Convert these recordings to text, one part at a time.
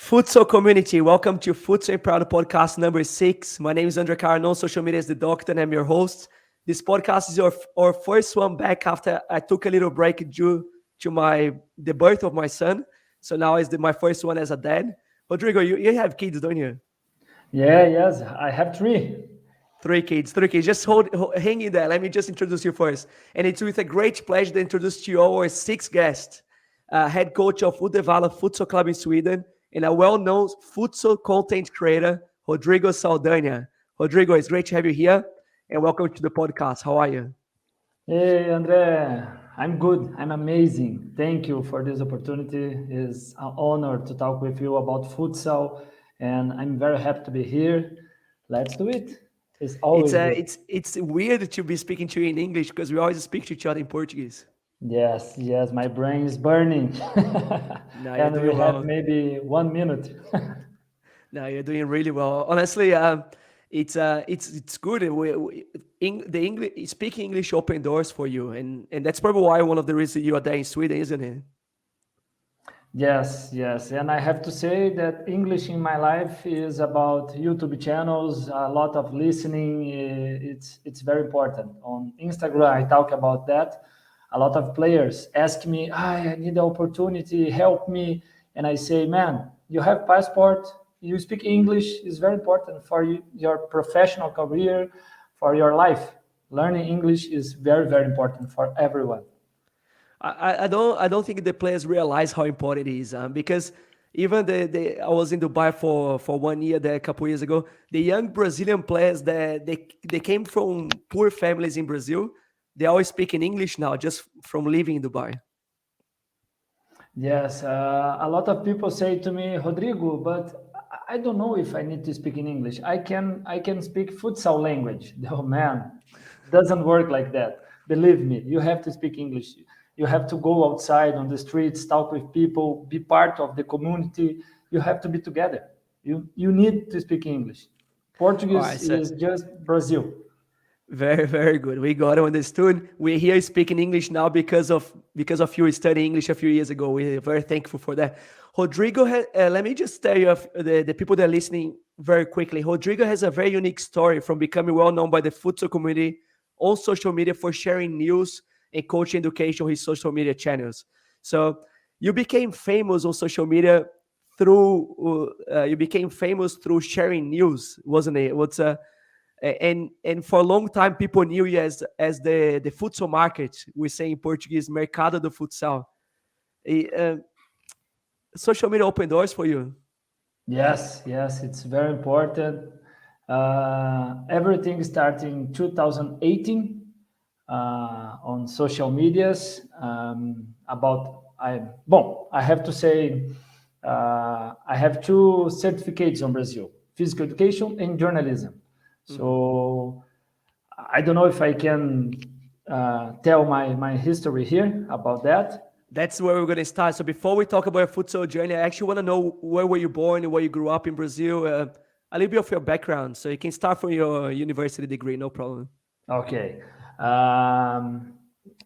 Futsal community, welcome to Futsal Proud podcast number 6. My name is André Caro, on social media as the doctor, and I'm your host. This podcast is our first one back after I took a little break due to the birth of my son. So now is my first one as a dad. Rodrigo, you have kids, don't you? Yes, I have three. Three kids. Just hang in there. Let me just introduce you first. And it's with a great pleasure to introduce to you our sixth guest, head coach of Uddevalla Futsal Club in Sweden, and a well-known futsal content creator, Rodrigo Saldanha. Rodrigo, it's great to have you here, and welcome to the podcast. How are you? Hey, André, I'm good. I'm amazing. Thank you for this opportunity. It's an honor to talk with you about futsal, and I'm very happy to be here. Let's do it. It's It's always uh, good. it's it's weird to be speaking to you in English because we always speak to each other in Portuguese. Yes, my brain is burning. Now you're And we doing have well. maybe 1 minute. No, you're doing really well. Honestly, it's good. The English speaking English open doors for you, and that's probably why one of the reasons you are there in Sweden, isn't it? Yes. And I have to say that English in my life is about YouTube channels, a lot of listening. It's very important. On Instagram, I talk about that. A lot of players ask me, I need the opportunity, help me. And I say, man, you have passport, you speak English is very important for you, your professional career, for your life. Learning English is very, very important for everyone. I don't think the players realize how important it is because even I was in Dubai for 1 year there a couple years ago. The young Brazilian players that they came from poor families in Brazil, they always speak in English now just from living in Dubai. Yes, a lot of people say to me, Rodrigo, but I don't know if I need to speak in English. I can speak futsal language. Oh man, doesn't work like that. Believe me, you have to speak English. You have to go outside on the streets, talk with people, be part of the community. You have to be together. You need to speak English. All Portuguese right, so is just Brazil. very, very good. We got it understood. We're here speaking English now because of you studying English a few years ago. We're very thankful for that. Rodrigo, let me just tell you the people that are listening very quickly. Rodrigo has a very unique story from becoming well known by the futsal community on social media for sharing news and coaching education on his social media channels. So you became famous on social media through sharing news, wasn't it? And for a long time people knew you as the futsal market. We say in Portuguese, Mercado do Futsal. Eh, uh, Social media open doors for you. Yes, it's very important. Everything started in 2018 on social medias about I have to say I have two certificates on Brazil: physical education and journalism. Mhm. So I don't know if I can tell my history here about that. That's where we're going to start. So before we talk about your futsal journey, I actually want to know where were you born and where you grew up in Brazil. A little bit of your background, so you can start from your university degree, no problem. Okay. Um,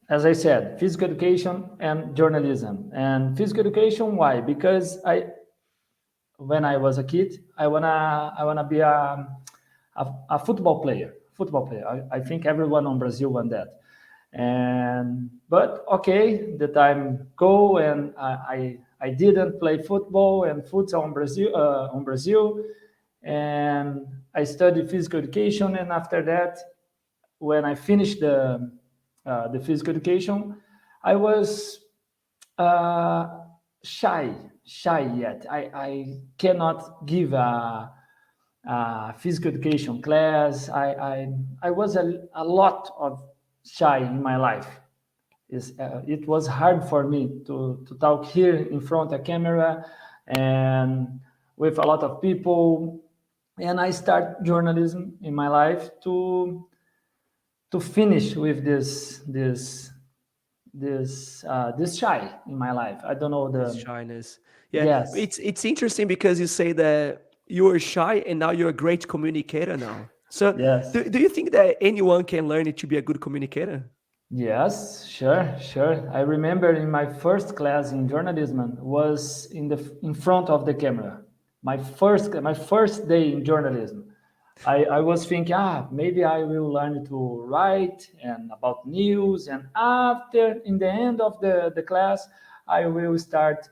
as I said, physical education and journalism. And physical education, why? Because when I was a kid, I wanna be a football player. Football player. I think everyone on Brazil want that. And but okay, the time go and I didn't play football and futsal on Brazil, and I studied physical education. And after that, when I finished the physical education, I was uh, shy, shy yet. I cannot give a physical education class. I was a lot of shy in my life. It was hard for me to talk here in front of a camera and with a lot of people. And I start journalism in my life to finish with this shy in my life. I don't know This the shyness. Yeah, yes, it's interesting because you say that you were shy and now you're a great communicator now. So yes, do you think that anyone can learn it to be a good communicator? yes, sure. I remember in my first class in journalism was in front of the camera. my first day in journalism. I was thinking, maybe I will learn to write and about news, and after in the end of the class, I will start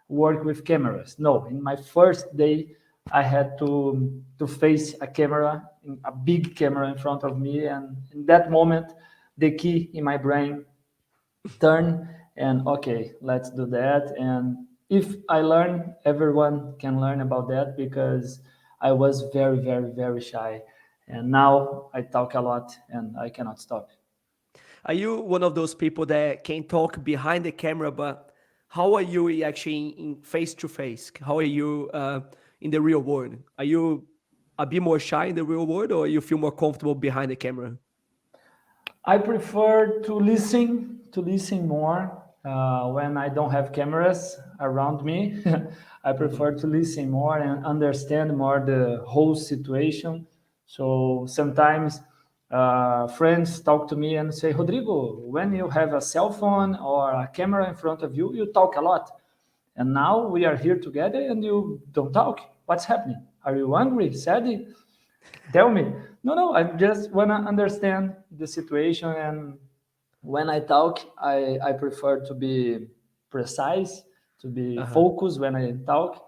work with cameras. No, in my first day, I had to face a camera, a big camera in front of me, and in that moment, the key in my brain turn and okay, let's do that. And if I learn, everyone can learn about that, because I was very, very, very shy, and now I talk a lot and I cannot stop. Are you one of those people that can talk behind the camera, but how are you actually in face to face? How are you in the real world? Are you a bit more shy in the real world, or you feel more comfortable behind the camera? I prefer to listen more when I don't have cameras around me. I Mhm. prefer to listen more and understand more the whole situation. So sometimes friends talk to me and say, Rodrigo, when you have a cell phone or a camera in front of you, you talk a lot. And now we are here together and you don't talk. What's happening? Are you angry, sad? Tell me. No, no, I just want to understand the situation. And when I talk, I prefer to be precise, to be Uh-huh. focused when I talk.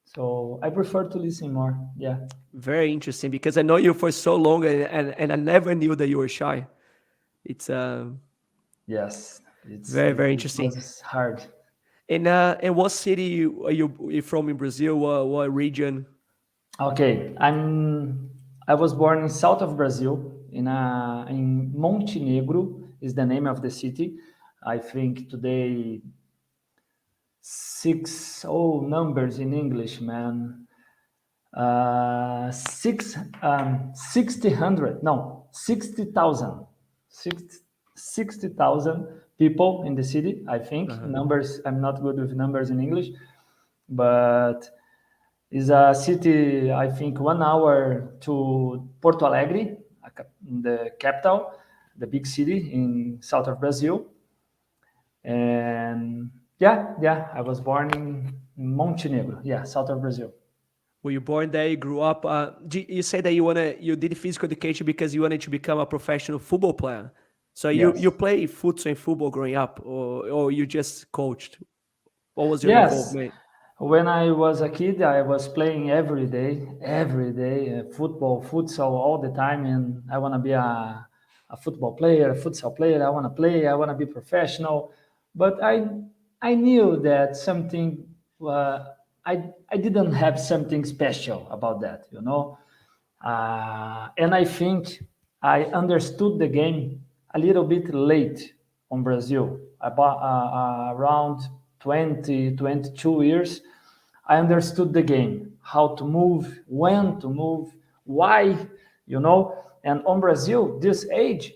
So I prefer to listen more. Yeah. Very interesting, because I know you for so long, and I never knew that you were shy. It's Yes. It's very, it, very it interesting. was hard. And what city are you from in Brazil? What region? Okay. I was born in south of Brazil in Montenegro is the name of the city. I think today numbers in English, man. 60,000 60,000 people in the city. I think Uh-huh. numbers, I'm not good with numbers in English, but is a city, I think 1 hour to Porto Alegre, the capital, the big city in south of Brazil. And yeah, I was born in Montenegro, yeah, south of Brazil. Were you born there? You grew up. You said that you did physical education because you wanted to become a professional football player. So you Yes. play futsal and football growing up, or you just coached? What was your Yes. involvement? When I was a kid, I was playing every day, football, futsal all the time, and I want to be a football player, a futsal player. I want to play. I want to be professional. But I knew that something. I didn't have something special about that, and I think I understood the game a little bit late on Brazil, about around 20, 22 years. I understood the game, how to move, when to move, why. And on Brazil, this age,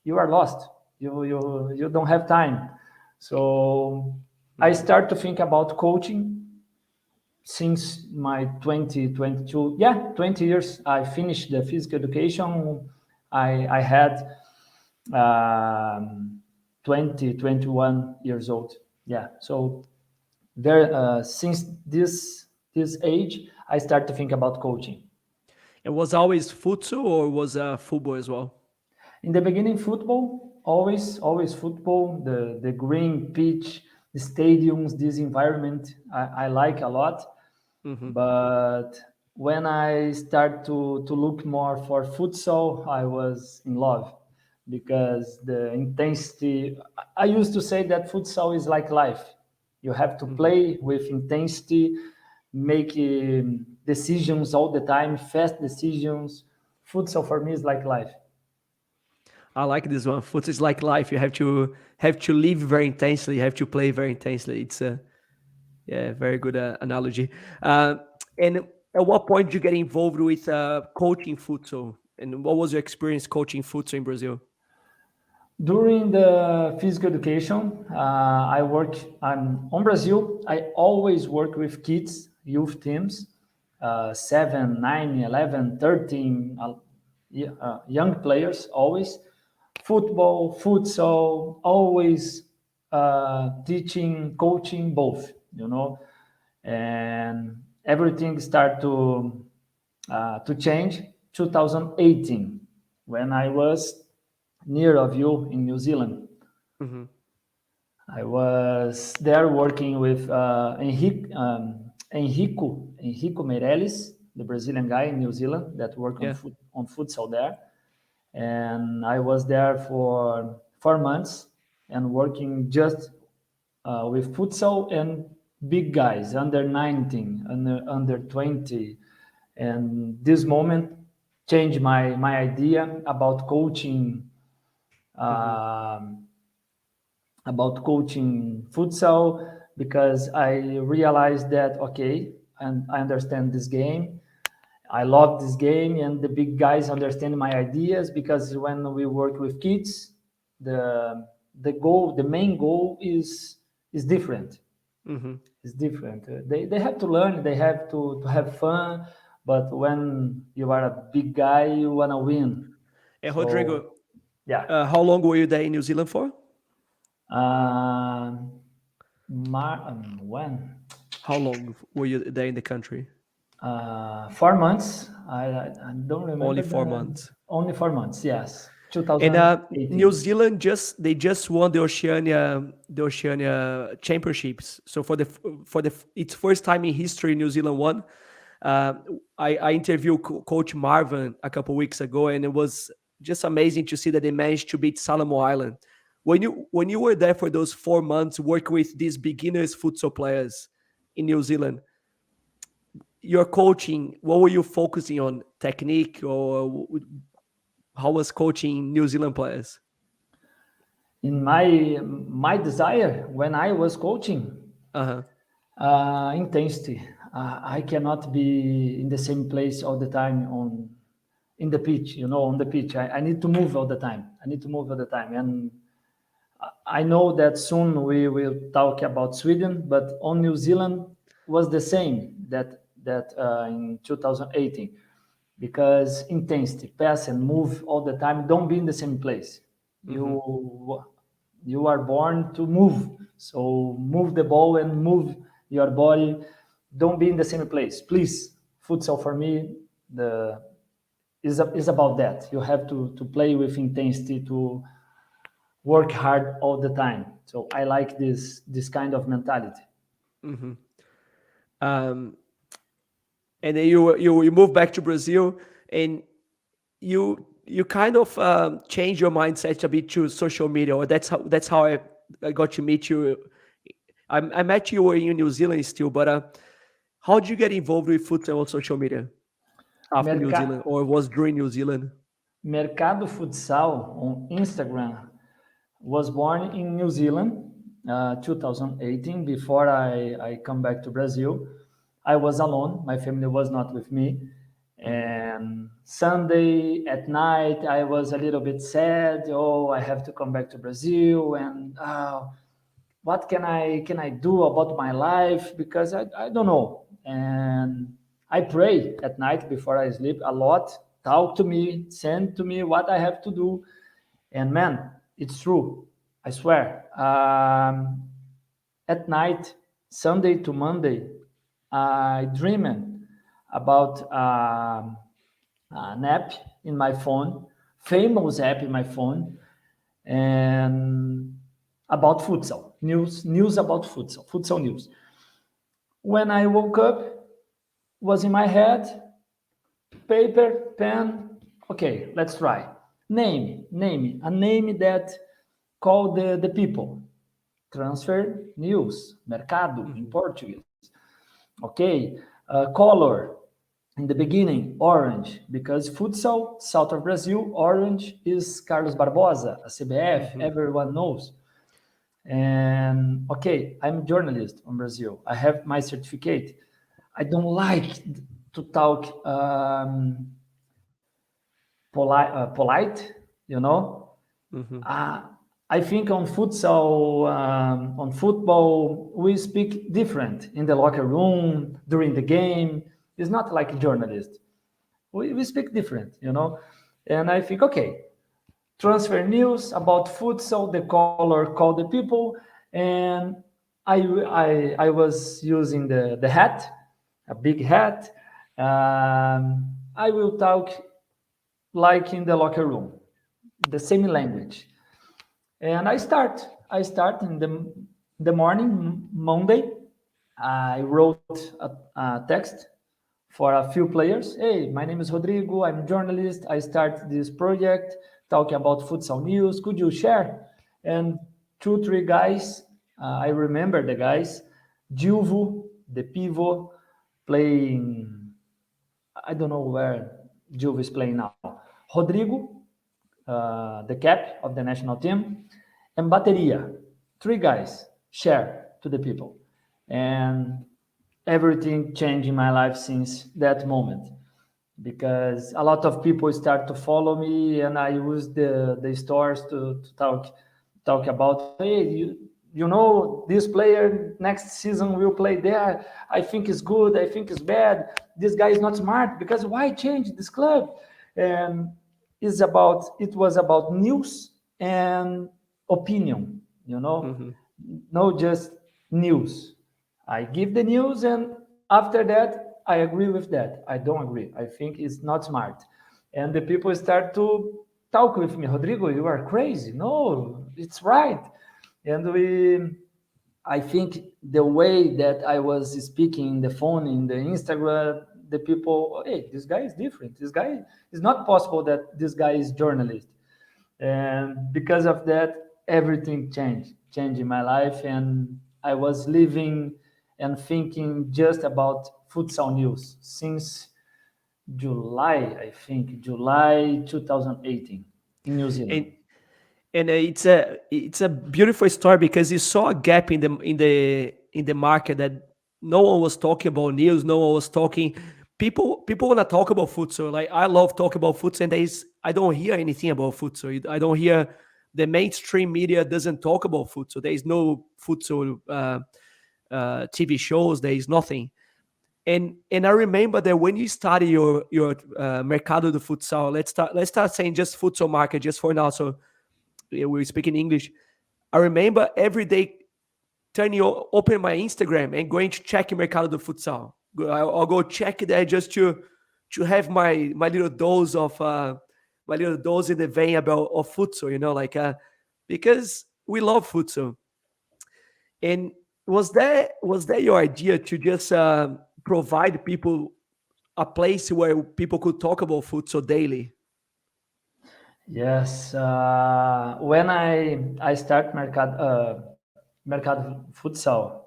you are lost. You don't have time. So I Mhm. start to think about coaching since my 2022, yeah, 20 years. I finished the physical education. I had um, 20 21 years old. Yeah, so there since this age I start to think about coaching. It was always futsal, or was football as well? In the beginning, football, always football. The green pitch, the stadiums, this environment I like a lot. Hmm. But when I start to look more for futsal, I was in love, because the intensity. I used to say that futsal is like life. You have to Hmm. play with intensity, make decisions all the time, fast decisions. Futsal for me is like life. I like this one. Futsal is like life. You have to live very intensely. You have to play very intensely. It's a Yeah, very good analogy. Uh, and at what point did you get involved with coaching futsal? And what was your experience coaching futsal in Brazil? During the physical education, I'm on Brazil. I always work with kids, youth teams, 7, 9, 11, 13, young players, always. Football, futsal, always teaching, coaching, both. And everything started to change 2018 when I was near of you in New Zealand. Mm-hmm. I was there working with Henrico Meirelles, the Brazilian guy in New Zealand that worked Yeah. on futsal there. And I was there for 4 months and working just with futsal and big guys, under 19, under 20. And this moment changed my idea Mm-hmm. um, about coaching futsal, because I realized that, okay, and I understand this game. I love this game, and the big guys understand my ideas, because when we work with kids, the main goal is different. Mm-hmm. It's different. They have to learn, they have to have fun, but when you are a big guy, you wanna win. And So Rodrigo, yeah. how long were you there in New Zealand for? Um, when? How long were you there in the country? 4 months. I don't Only remember 4 months. only 4 months. Yes, And New 2018. Zealand just won the Oceania Championships. So for the its first time in history, New Zealand won. Uh, I interviewed Coach Marvin a couple weeks ago, and it was just amazing to see that they managed to beat Salomo Island. When you were there for those 4 months, working with these beginners futsal players in New Zealand, your coaching, what were you focusing on? Technique, or how was coaching New Zealand players? In my desire when I was coaching, Uh-huh. intensity. I cannot be in the same place all the time in the pitch. On the pitch, I need to move all the time. I need to move all the time, and I know that soon we will talk about Sweden, but on New Zealand was the same that in 2018, because intensity, pass and move all the time. Don't be in the same place. Mm-hmm. You are born to move, so move the ball and move your body. Don't be in the same place, please. Futsal for me, the is about that. You have to play with intensity, to work hard all the time. So I like this kind of mentality. Mm-hmm. Um, and then you moved back to Brazil, and you kind of changed your mindset a bit to social media, or that's how I got to meet you. I met you in New Zealand still, but how did you get involved with futsal on social media after New Zealand, Merca- or was during New Zealand? Mercado Futsal on Instagram was born in New Zealand, 2018. Before I come back to Brazil, I was alone. My family was not with me. Mm-hmm. And Sunday at night, I was a little bit sad. Oh, I have to come back to Brazil, and what can I do about my life, because I don't know. And I pray at night before I sleep a lot. Talk to me, send to me what I have to do, and man, it's true. I swear. At night, Sunday to Monday, I dreamed about an app in my phone, famous app in my phone, and about futsal news about futsal news. When I woke up, was in my head, paper, pen. Okay, let's try. Name a name that call the people. Transfer news, mercado in Mm-hmm. Portuguese. Okay, color in the beginning, orange, because futsal, south of Brazil, orange is Carlos Barbosa, a CBF, Mm-hmm. everyone knows. And okay, I'm a journalist from Brazil. I have my certificate. I don't like to talk polite, you know. Mm-hmm. Uh, I think on futsal, on football, we speak different in the locker room during the game. It's not like a journalist. We speak different. And I think, okay, transfer news about futsal, the color call the people, and I was using the hat, a big hat. I will talk like in the locker room, the same language. And I start in the morning, Monday. I wrote a text for a few players. Hey, my name is Rodrigo. I'm a journalist. I start this project talking about futsal news. Could you share? And two, three guys, I remember the guys, Gilvo, the pivot, playing, I don't know where Gilvo is playing now. Rodrigo, the cap of the national team, and Bateria. Three guys share to the people. And everything changed in my life since that moment, because a lot of people start to follow me, and I use the stores to talk about, hey, you know this player next season will play there. I think it's good, I think it's bad, this guy is not smart, because why change this club? And it was about news and opinion, Mm-hmm. no just news. I give the news, and after that, I agree with that. I don't agree. I think it's not smart. And the people start to talk with me. Rodrigo, you are crazy. No, it's right. And I think the way that I was speaking in the phone, in the Instagram, the people, hey, this guy is different. This guy is not possible that this guy is journalist. And because of that, everything changed in my life, and I was living and thinking just about futsal news since July, I think July 2018 in New And Zealand. it's a beautiful story because you saw a gap in the market that no one was talking about news, no one was talking. People want to talk about futsal. Like I love talking about futsal, and I don't hear anything about futsal. I don't hear the mainstream media doesn't talk about futsal. There is no futsal TV shows. There is nothing. And I remember that when you started your Mercado de Futsal, let's start saying just futsal market just for now. So we're speaking English. I remember every day open my Instagram and going to check Mercado do Futsal. I'll go check there just to have my little dose of my little dose in the vein about of futsal, like because we love futsal. And was that your idea to just provide people a place where people could talk about futsal daily? Yes, when I start Mercado Futsal,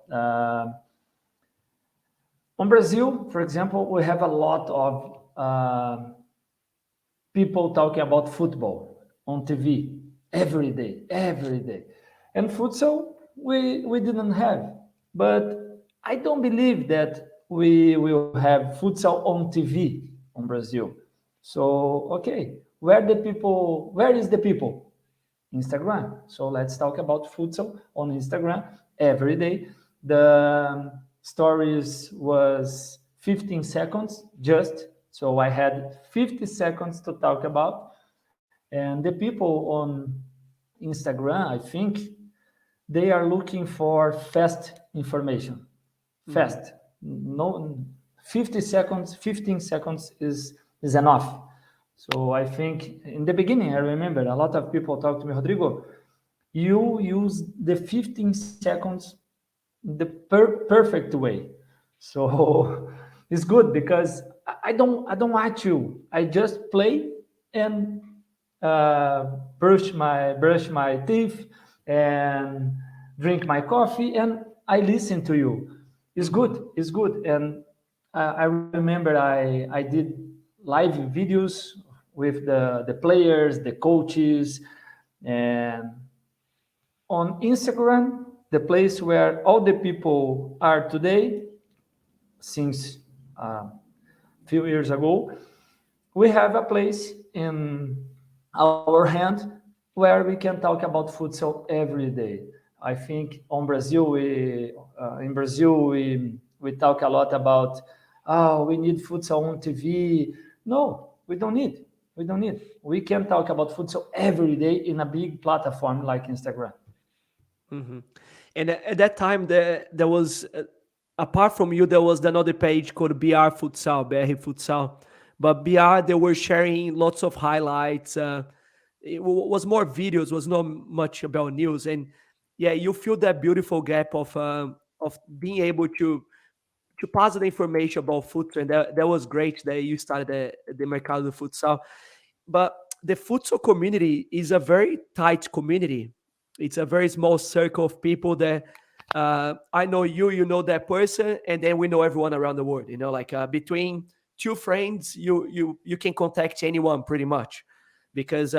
on Brazil, for example, we have a lot of people talking about football on TV every day. And futsal, we didn't have. But I don't believe that we will have futsal on TV on Brazil. So, okay, where is the people? Instagram. So let's talk about futsal on Instagram every day. The stories was 15 seconds just. So I had 50 seconds to talk about. And the people on Instagram, I think they are looking for fast information. Mhm. Fast. No, 50 seconds, 15 seconds is enough. So I think in the beginning, I remember a lot of people talk to me, Rodrigo, you use the 15 seconds the perfect way. So it's good because I don't watch you. I just play and brush my teeth and drink my coffee, and I listen to you. It's Mhm. good. It's good. And I remember I did live videos with the players, the coaches, and on Instagram, the place where all the people are today, since a few years ago, we have a place in our hand where we can talk about futsal every day. I think in Brazil, we talk a lot about, oh, we need futsal on TV. No, we don't need. We don't need. We can talk about futsal every day in a big platform like Instagram. Mhm. And at that time, there was apart from you, there was another page called BR Futsal, BR Futsal. But BR, they were sharing lots of highlights. Was more videos, was not much about news. And yeah, you feel that beautiful gap of being able to pass the information about futsal. And that was great that you started the Mercado Futsal. But the futsal community is a very tight community. It's a very small circle of people that I know you, you know that person, and then we know everyone around the world. You know, like between two friends, you can contact anyone pretty much, because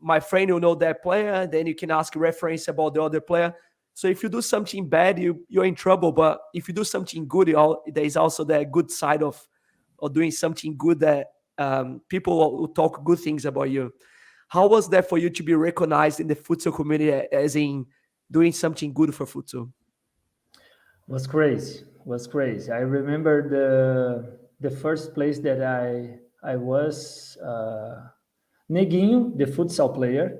my friend will know that player, then you can ask reference about the other player. So if you do something bad, you're in trouble. But if you do something good, there is also the good side of doing something good that people will talk good things about you. How was that for you to be recognized in the futsal community as in doing something good for futsal? Was crazy. Was crazy. I remember the first place that I was Neguinho, the futsal player.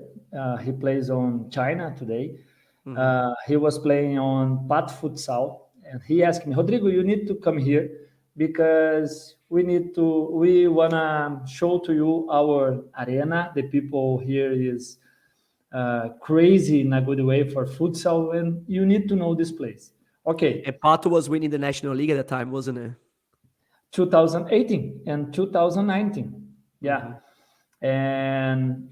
He plays on China today. Mhm. He was playing on Pat Futsal, and he asked me, Rodrigo, you need to come here because we wanna show to you our arena. The people here is crazy in a good way for futsal, and you need to know this place. Okay, And Pato was winning the National League at the time, wasn't it? 2018 and 2019. Yeah. Mhm. And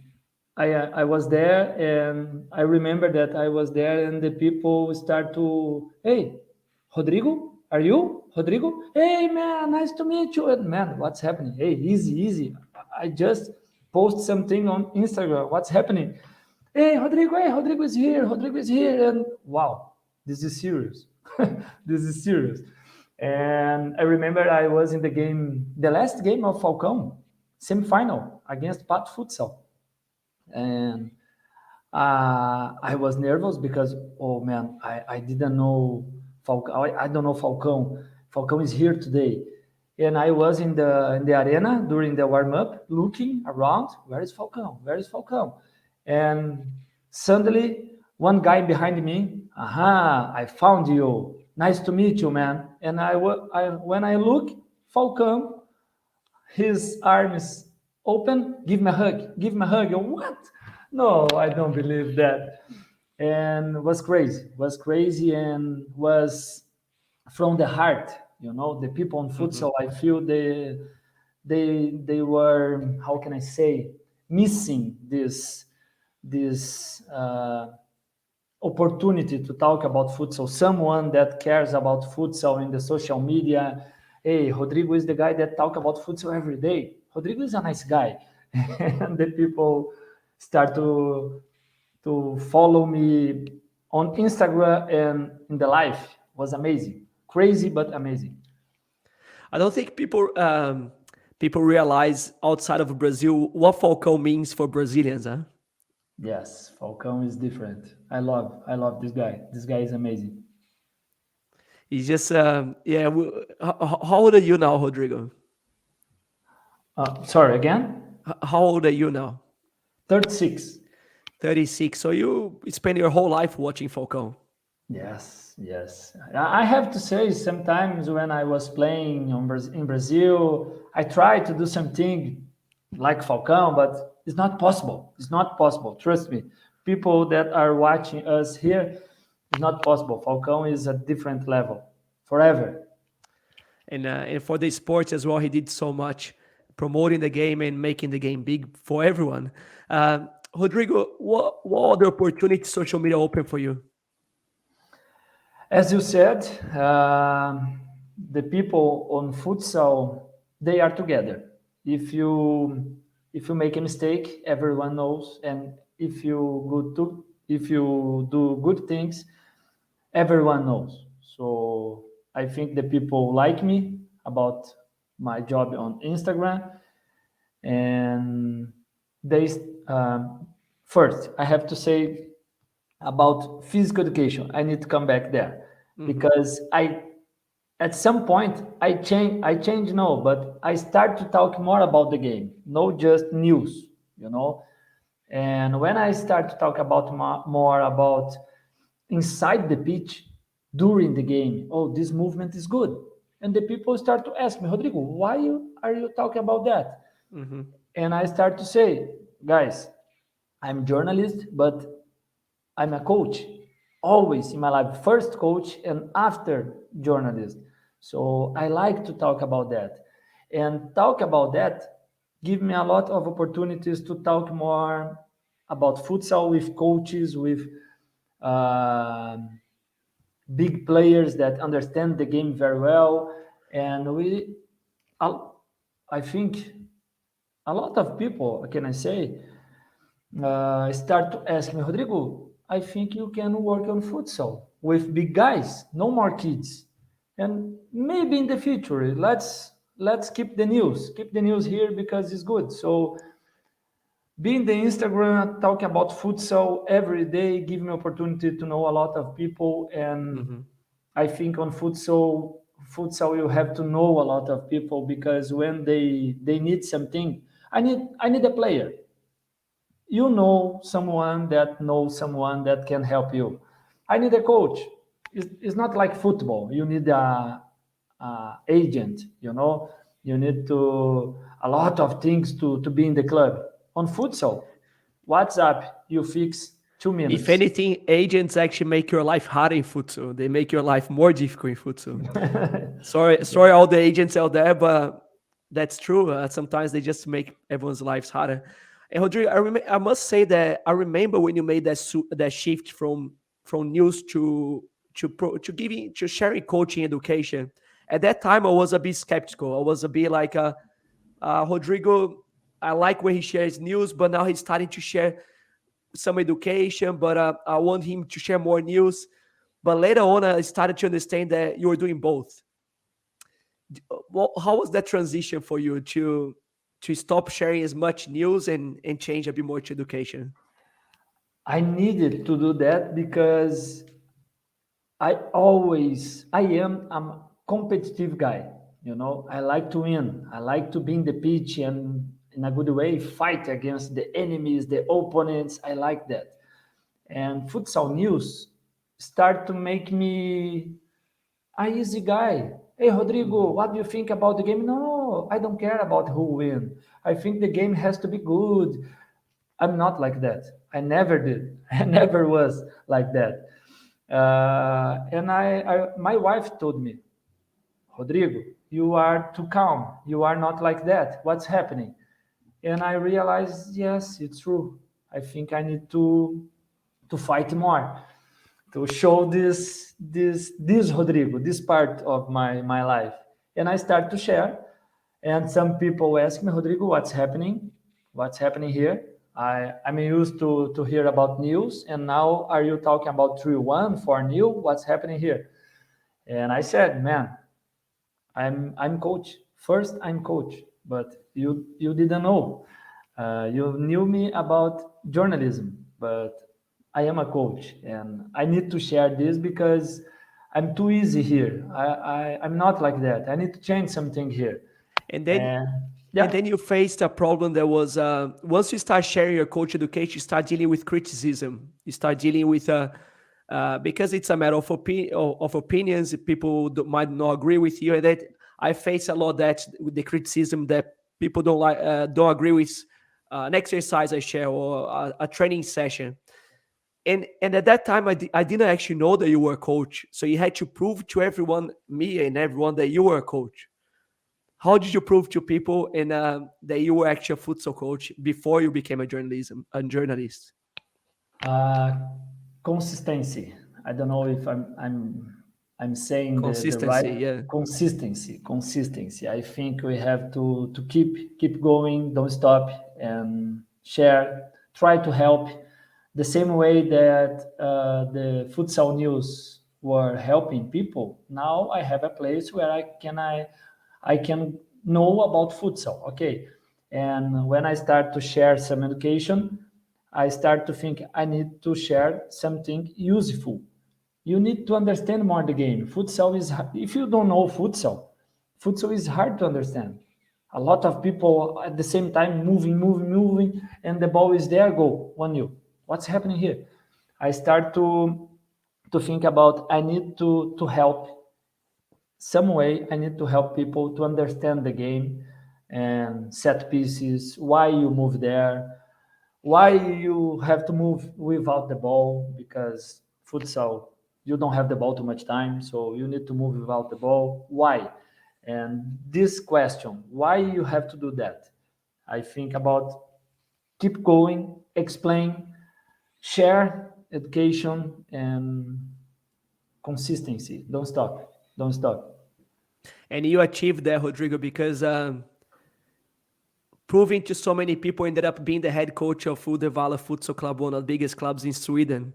I was there, and I remember that I was there, and the people start to, hey, Rodrigo, are you Rodrigo? Hey, man, nice to meet you. And man, what's happening? Hey, easy, easy. I just post something on Instagram. What's happening? Hey, Rodrigo is here. Rodrigo is here. And wow, this is serious. This is serious. And I remember I was in the game, the last game of Falcão, semifinal against Pat Futsal. And I was nervous because, oh man, I didn't know Falcão. I don't know Falcão. Falcão is here today. And I was in the arena during the warm up, looking around. Where is Falcão? Where is Falcão? And suddenly, one guy behind me. Aha! I found you. Nice to meet you, man. And when I look, Falcão, his arms open, give me a hug, give me a hug. What? No, I don't believe that. And was crazy, and was from the heart. You know, the people on Mhm. futsal, I feel they were, how can I say, missing this opportunity to talk about futsal. Someone that cares about futsal in the social media. Hey, Rodrigo is the guy that talk about futsal every day. Rodrigo is a nice guy, and the people start to follow me on Instagram and in the life. Was amazing, crazy but amazing. I don't think people realize outside of Brazil what Falcão means for Brazilians, huh? Yes, Falcão is different. I love this guy. This guy is amazing. He's just yeah. How old are you now, Rodrigo? Sorry again. How old are you now? 36. 36. So you spend your whole life watching Falcão. Yes, yes. I have to say, sometimes when I was playing in Brazil, I tried to do something like Falcão, but it's not possible. It's not possible. Trust me. People that are watching us here, it's not possible. Falcão is a different level forever. And for the sports as well, he did so much promoting the game and making the game big for everyone. Rodrigo, what other opportunities social media open for you? As you said, the people on futsal, they are together. If you make a mistake, everyone knows, and if you do good things, everyone knows. So I think the people like me about my job on Instagram, and they first I have to say about physical education. I need to come back there Mhm. because I at some point I change no, but I start to talk more about the game, not just news, you know. And when I start to talk about more about inside the pitch, during the game. Oh, this movement is good. And the people start to ask me, Rodrigo, are you talking about that? Mm-hmm. And I start to say, guys, I'm a journalist, but I'm a coach. Always in my life, first coach and after journalist. So I like to talk about that. And talk about that give me a lot of opportunities to talk more about futsal with coaches, with uh, big players that understand the game very well. And I think a lot of people, can I say, start to ask me, Rodrigo, I think you can work on futsal with big guys, no more kids. And maybe in the future, let's keep the news here because it's good. So being the Instagram talking about futsal every day give me opportunity to know a lot of people. And Mm-hmm. I think on futsal you have to know a lot of people, because when they need something, I need a player. You know someone that knows someone that can help you. I need a coach. It's not like football. You need a agent. You need to a lot of things to be in the club. On futsal, WhatsApp, you fix two If minutes. anything, agents actually make your life harder in futsal. They make your life more difficult in futsal. Sorry, all the agents out there, but that's true. Sometimes they just make everyone's lives harder. And Rodrigo, I must say that I remember when you made that shift from news to giving to sharing coaching education. At that time, I was a bit skeptical. I was a bit like, Rodrigo. I like when he shares news, but now he's starting to share some education. But I want him to share more news. But later on, I started to understand that you were doing both. How was that transition for you to stop sharing as much news and change a bit more to education? I needed to do that because I am a competitive guy. I like to win. I like to be in the pitch and in a good way fight against the enemies, the opponents. I like that. And futsal news start to make me a easy guy. Hey Rodrigo, Mhm. what do you think about the game? No, I don't care about who win. I think the game has to be good. I'm not like that. I never did. I never was like that. And my wife told me, Rodrigo, you are too calm. You are not like that. What's happening? And I realized, yes, it's true. I think I need to fight more, to show this Rodrigo, this part of my life. And I start to share. And some people ask me, Rodrigo, what's happening? What's happening here? I'm used to hear about news, and now are you talking about 3-1 for new? What's happening here? And I said, man, I'm coach. First, I'm coach, but you didn't know. You knew me about journalism, but I am a coach, and I need to share this because I'm too easy here. I'm not like that. I need to change something here. And then And and yeah, then you faced a problem that was, once you start sharing your coach education, you start dealing with criticism. You start dealing with, because it's a matter of opinions. People might not agree with you, and that I face a lot that with the criticism that people don't agree with an exercise I share or a training session. And at that time, I didn't actually know that you were a coach, so you had to prove to everyone, me and everyone, that you were a coach. How did you prove to people that you were actually a futsal coach before you became a journalist? uh, consistency. I don't know if I'm saying the right Consistency, yeah. consistency. I think we have to keep going, don't stop, and share. Try to help the same way that the futsal news were helping people. Now I have a place where I can know about futsal. Okay, and when I start to share some education, I start to think I need to share something useful. You need to understand more the game. Futsal is, if you don't know futsal is hard to understand. A lot of people at the same time moving, and the ball is there, go 1-0. What's happening here? I start to to think about I need to help some way. I need to help people to understand the game and set pieces, why you move there, why you have to move without the ball, because futsal, you don't have the ball too much time, so you need to move without the ball. Why? And this question, why you have to do that? I think about keep going, explain, share education and consistency. Don't stop. Don't stop. And you achieved that, Rodrigo, because proving to so many people, ended up being the head coach of Uddevalla Futsal Club, one of the biggest clubs in Sweden.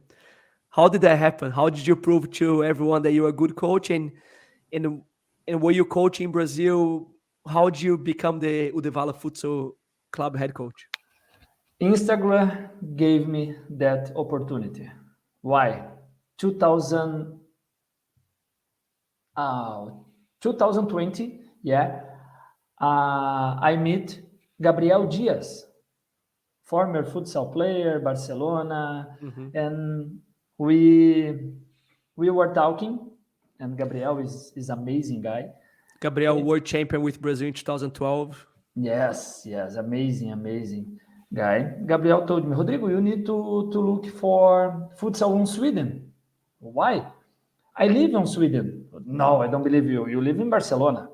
How did that happen? How did you prove to everyone that you're a good coach? And and were you coaching in Brazil? How did you become the Uddevalla Futsal Club head coach? Instagram gave me that opportunity. Why? 2000, uh, 2020, yeah. I meet Gabriel Diaz, former futsal player, Barcelona, Mhm. and we we were talking, and Gabriel is amazing guy. Gabriel, world champion with Brazil in 2012. Yes, amazing guy. Gabriel told me, Rodrigo, you need to look for futsal in Sweden. Why? I live in Sweden. No, I don't believe you. You live in Barcelona.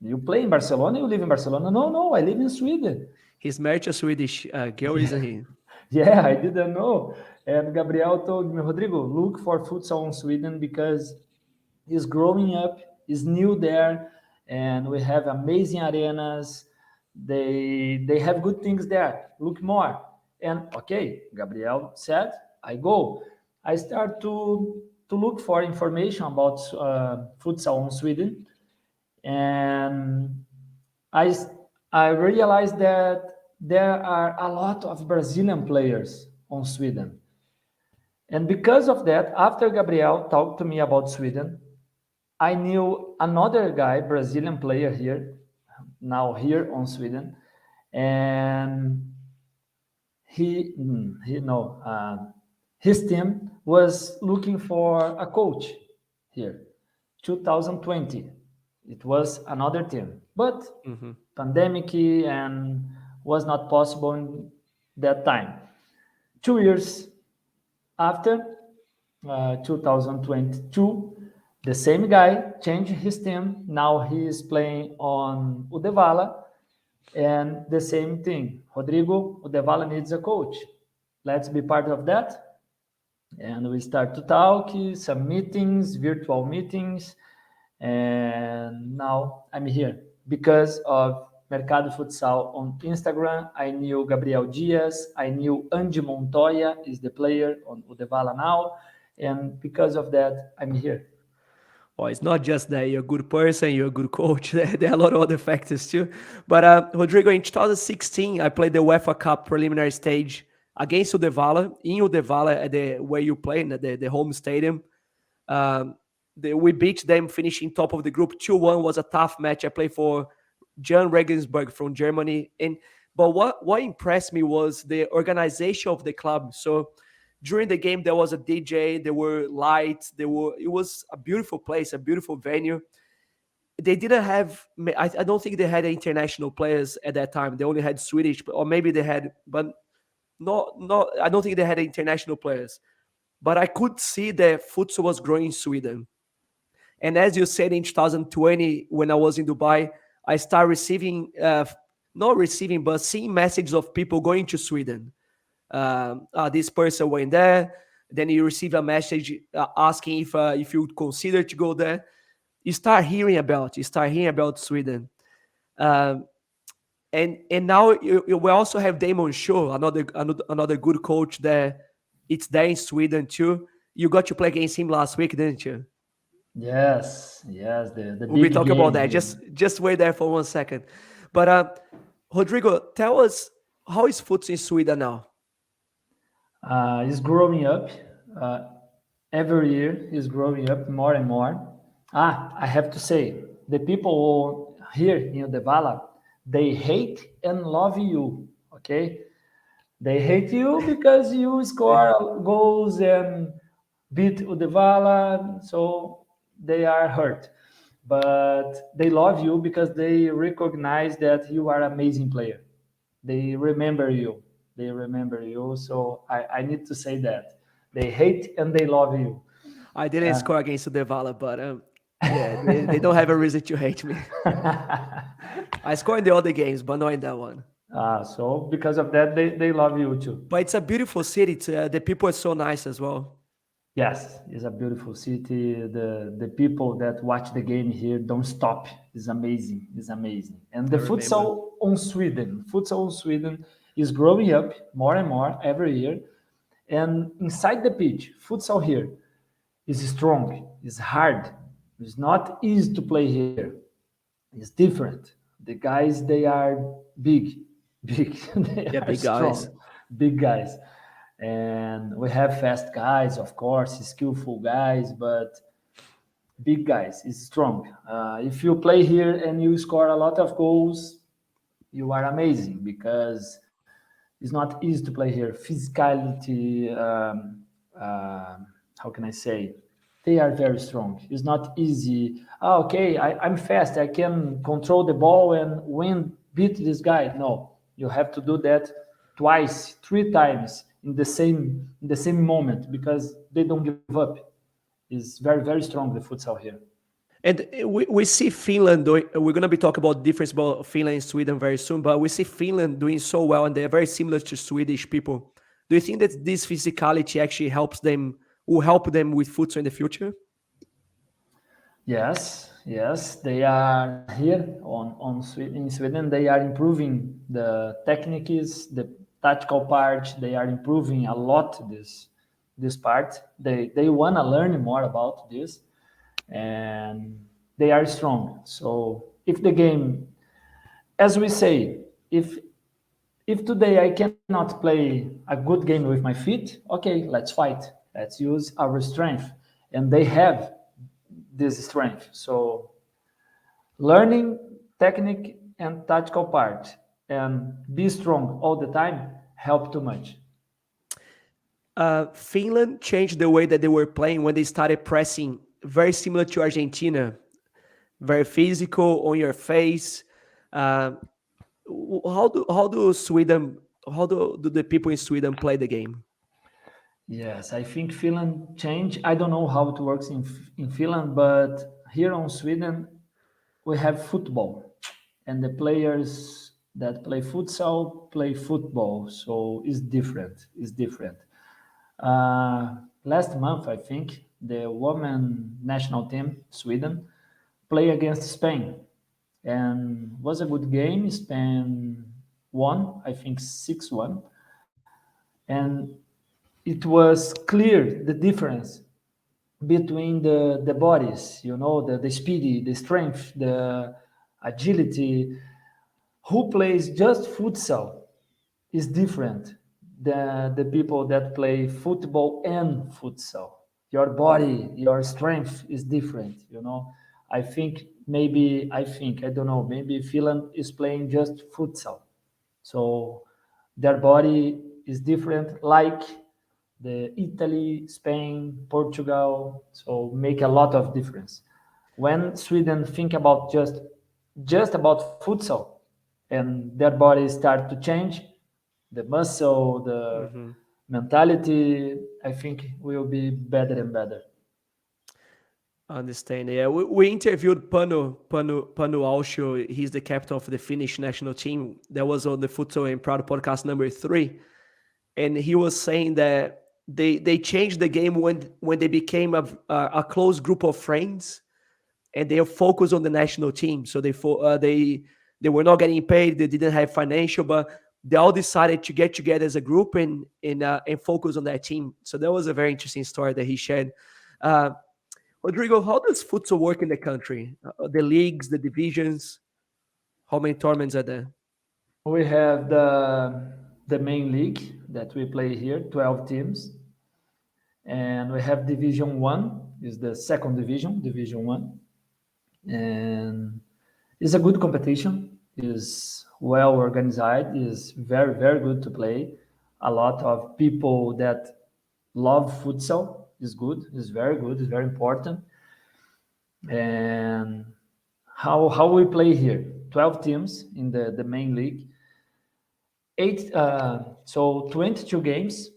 You play in Barcelona, you live in Barcelona. No, I live in Sweden. He's married to a Swedish girl, isn't he? Yeah, I didn't know. And Gabriel told me, Rodrigo, look for futsal in Sweden because it's growing up, it's new there, and we have amazing arenas. They have good things there. Look more. And okay, Gabriel said, I go. I start to look for information about futsal in Sweden, and I I realized that there are a lot of Brazilian players on Sweden. And because of that, after Gabriel talked to me about Sweden, I knew another guy, Brazilian player here, now here on Sweden, and he no, his team was looking for a coach here. 2020, it was another team, but Mhm. pandemic and was not possible in that time. 2 years after, 2022, the same guy changed his team. Now he is playing on Uddevalla, and the same thing. Rodrigo, Uddevalla needs a coach. Let's be part of that. And we start to talk, some meetings, virtual meetings, and now I'm here because of Mercado Futsal on Instagram. I knew Gabriel Diaz. I knew Andy Montoya is the player on Uddevalla now. And because of that, I'm here. Well, it's not just that you're a good person, you're a good coach. There are a lot of other factors too. But Rodrigo, in 2016, I played the UEFA Cup preliminary stage against Uddevalla, in Uddevalla, at the where you play, in the home stadium. Um, we beat them, finishing top of the group. 2-1 was a tough match. I played for John Regensburg from Germany. But what impressed me was the organization of the club. So during the game, there was a DJ, there were lights, it was a beautiful place, a beautiful venue. They didn't have, I don't think they had international players at that time. They only had Swedish, or maybe they had, but not. I don't think they had international players. But I could see that futsal was growing in Sweden. And as you said, in 2020, when I was in Dubai, I started receiving, not receiving, but seeing messages of people going to Sweden. This person went there. Then you receive a message asking if you would consider to go there. You start hearing about Sweden. Um, and now we also have Damon Shaw, another good coach there. It's there in Sweden too. You got to play against him last week, didn't you? Yes, the We'll be big talking about game that. here. Just wait there for 1 second. But Rodrigo, tell us, how is foot in Sweden now? Is growing up. Uh, every year is growing up more and more. I have to say, the people here in Uddevalla, they hate and love you. Okay, they hate you because you score goals and beat Uddevalla, so they are hurt. But they love you because they recognize that you are an amazing player. They remember you. They remember you. So I need to say that. They hate and they love you. I didn't score against Uddevalla, but yeah, they don't have a reason to hate me. I scored in the other games, but not in that one. So because of that, they love you too. But it's a beautiful city. The people are so nice as well. Yes, it's a beautiful city. The people that watch the game here don't stop. It's amazing. It's amazing. And I the remember. futsal on Sweden is growing up more and more every year. And inside the pitch, futsal here is strong, is hard. It's not easy to play here. It's different. The guys, they are big, big. They Yeah, are big guys. strong, big guys. And we have fast guys, of course, skillful guys, but big guys is strong. If you play here and you score a lot of goals, you are amazing because it's not easy to play here. Physicality, how can I say? They are very strong. It's not easy. Okay, I'm fast. I can control the ball and beat this guy. No, you have to do that twice, 3 times in the same moment because they don't give up. It's very very strong the futsal here. And we see Finland doing, we're going to be talking about the difference about Finland and Sweden very soon, but we see Finland doing so well and they're very similar to Swedish people. Do you think that this physicality actually will help them with futsal in the future? Yes, yes, they are here in Sweden. They are improving the techniques, the tactical part. They are improving a lot this part. They want to learn more about this, and they are strong. So if the game, as we say, if today I cannot play a good game with my feet, okay, let's fight. Let's use our strength, and they have this strength. So learning technique and tactical part and be strong all the time help too much. Finland changed the way that they were playing when they started pressing, very similar to Argentina, very physical, on your face. Uh, how do the people in Sweden play the game? Yes, I think Finland changed. I don't know how it works in Finland, but here in Sweden we have football, and the players that play futsal play football. So it's different. It's different. Last month, I think the women national team, Sweden, play against Spain, and was a good game. Spain won, I think 6-1, and it was clear the difference between the bodies. You know, the speedy, the strength, the agility. Who plays just futsal is different than the people that play football and futsal. Your body, your strength is different, you know. I don't know, maybe Finland is playing just futsal. So their body is different, like the Italy, Spain, Portugal, so make a lot of difference. When Sweden think about just about futsal and their bodies start to change, the muscle, the Mm-hmm. mentality, I think will be better and better. Understand. Yeah, we interviewed Panu Alsho. He's the captain of the Finnish national team. That was on the Futsal and Proud podcast number 3, and he was saying that they changed the game when they became a close group of friends, and they are focused on the national team. So they were not getting paid. They didn't have financial, but they all decided to get together as a group and focus on that team. So that was a very interesting story that he shared. Uh, Rodrigo, how does futsal work in the country? The leagues, the divisions, how many tournaments are there? We have the main league that we play here, 12 teams, and we have Division 1 is the second division, Division 1. And it's a good competition, is well organized, is very very good to play. A lot of people that love futsal. is good, is very good, is very important. And how we play here? 12 teams in the main league. So 22 games.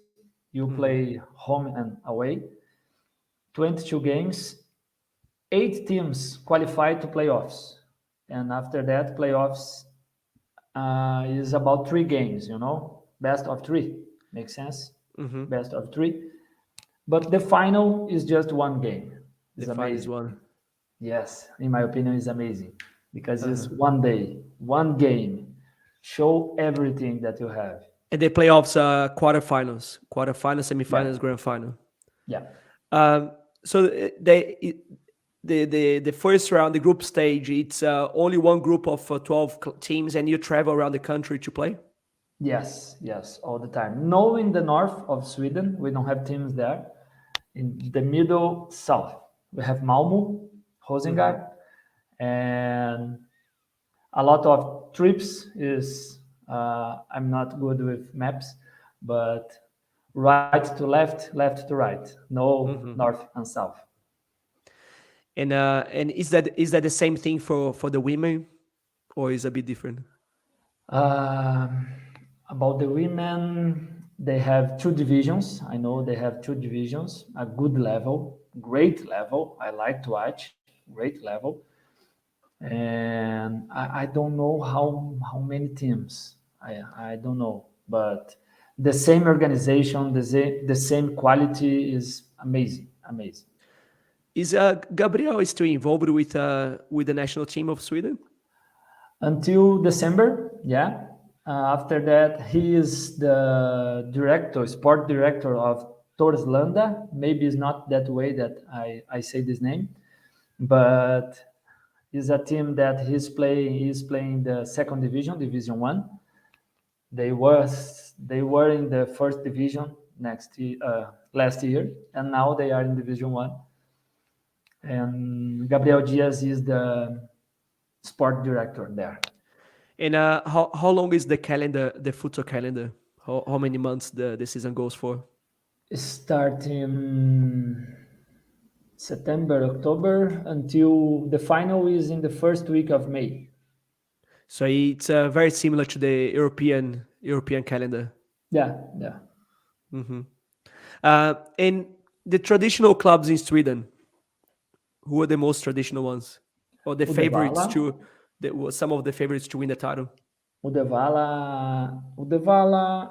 You play home and away. 22 games. 8 teams qualify to playoffs, and after that, playoffs is about 3 games. Best of three. Makes sense. Mm-hmm. Best of three. But the final is just 1 game. The It's final is amazing. one. Yes, in my opinion, it's amazing because Uh-huh. it's one day, 1 game, show everything that you have. And the playoffs, quarterfinals, Yeah, semifinals, grand final. yeah, Um, so the first round, the group stage, it's only one group of 12 teams, and you travel around the country to play. yes, yes, all the time. No, in the north of Sweden, we don't have teams there. In the middle south, we have Malmo, Hmm. Rosengård, and a lot of trips is I'm not good with maps, but right to left, left to right, no Hmm. north and south. And is that the same thing for the women, or is it a bit different? Um, about the women, they have 2 divisions. I know they have 2 divisions, a good level, great level. I like to watch, great level. And I don't know how many teams. I don't know, but the same organization, the same quality is amazing, amazing. Is Gabriel still involved with the national team of Sweden? Until December, yeah. After that, he is the director, sport director of Torslanda. Maybe it's not that way that I say this name, but it's a team that he's playing the second division, Division One. They were in the first division last year, and now they are in Division One. And Gabriel Diaz is the sport director there. And how long is the calendar, the futsal calendar? How many months the season goes for? Starting September, October until the final is in the first week of May. So it's very similar to the European calendar. Yeah, yeah. Hmm. And the traditional clubs in Sweden, who are the most traditional ones, or the Uddevalla, favorites to some of the favorites to win the title? Uddevalla,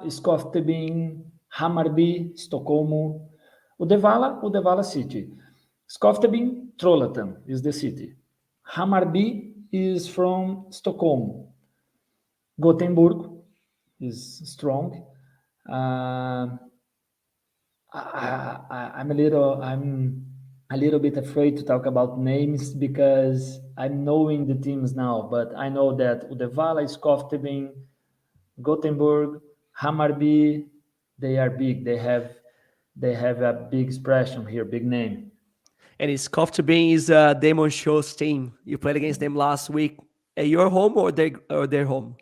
Skoftebyn, Hammarby, Stockholm. Uddevalla City. Skoftebyn, Trollhättan is the city. Hammarby is from Stockholm. Gothenburg is strong. Uh, I'm a little bit afraid to talk about names because I'm knowing the teams now, but I know that Uddevalla, Skoftebyn, Gothenburg, Hammarby, they are big. They have a big expression here, big name. And it's Koftebin is Damon Show's team. You played against them last week at your home or their home.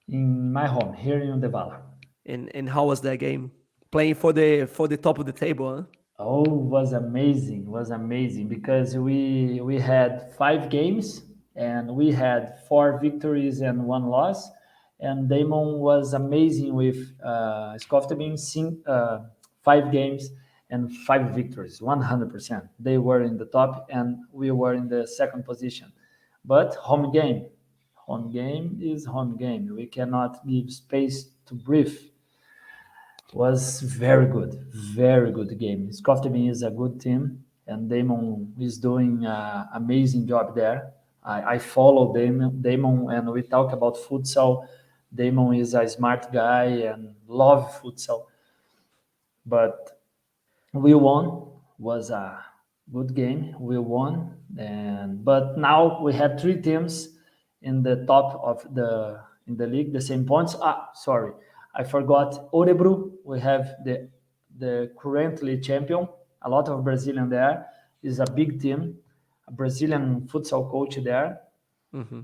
In my home, here in Uddevalla. And how was that game? Playing for the top of the table, huh? Oh, was amazing because we had 5 games and we had 4 victories and 1 loss, and Damon was amazing with Skoftebyn 5 games and 5 victories, 100%. They were in the top and we were in the second position. But home game is home game. We cannot give space to breathe. Was very good game. Skoftebyn is a good team, and Damon is doing an amazing job there. I follow Damon, and we talk about futsal. Damon is a smart guy and love futsal, but we won. Was a good game. We won, and but now we have 3 teams in the top of the league, the same points. Sorry, I forgot Orebro. We have the currently champion. A lot of Brazilian there. Is a big team. A Brazilian futsal coach there. Hmm.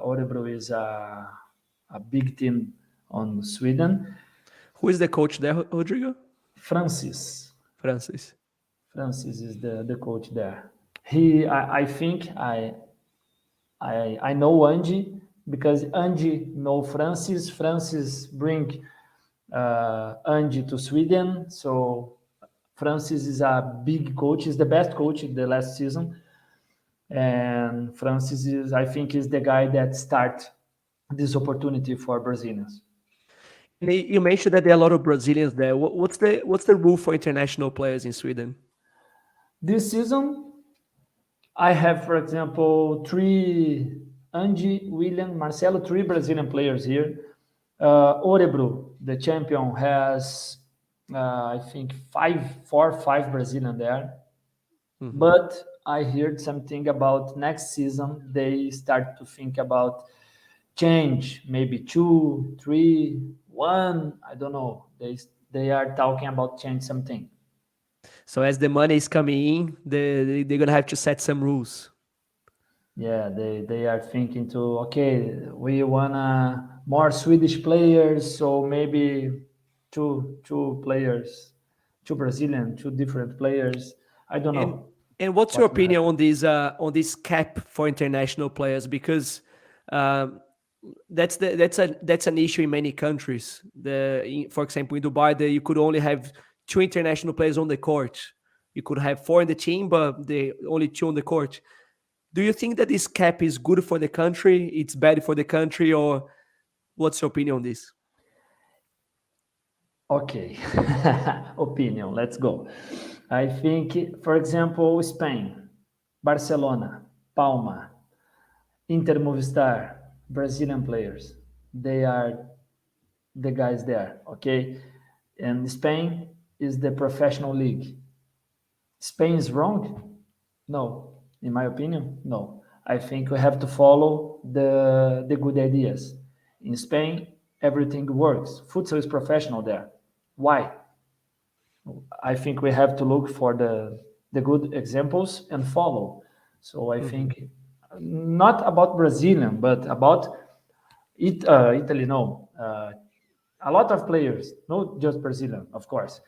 Orebro is a big team on Sweden. Who is the coach there, Rodrigo? Francis. Francis. Francis is the coach there. I think I know Andy because Andy know Francis. Francis bring Andy to Sweden. So Francis is a big coach. He's the best coach in the last season. And Francis is, I think, is the guy that start this opportunity for Brazilians. And you mentioned that there are a lot of Brazilians there. What's the rule for international players in Sweden? This season, I have, for example, three Angie, William, Marcelo, three Brazilian players here. Orebro, the champion, has I think four, five Brazilian there. But I heard something about next season. They start to think about change, maybe two, three, one. I don't know. They are talking about change something. So as the money is coming in, they're gonna have to set some rules. Yeah, they are thinking to okay, we wanna more Swedish players, so maybe two players, two Brazilian, two different players. I don't And know and what's your what will opinion happen. on this cap for international players? Because um, that's an issue in many countries. For example, in Dubai, you could only have two international players on the court. You could have four in the team, but they only two on the court. Do you think that this cap is good for the country? It's bad for the country, or what's your opinion on this? Okay, opinion. Let's go. I think, for example, Spain, Barcelona, Palma, Inter Movistar, Brazilian players. They are the guys there, okay? And Spain is the professional league. Spain is wrong? No. In my opinion, no. I think we have to follow the good ideas. In Spain, everything works. Futsal is professional there. Why? I think we have to look for the good examples and follow. So I think not about Brazilian, but about Italy. No, a lot of players, not just Brazilian, of course.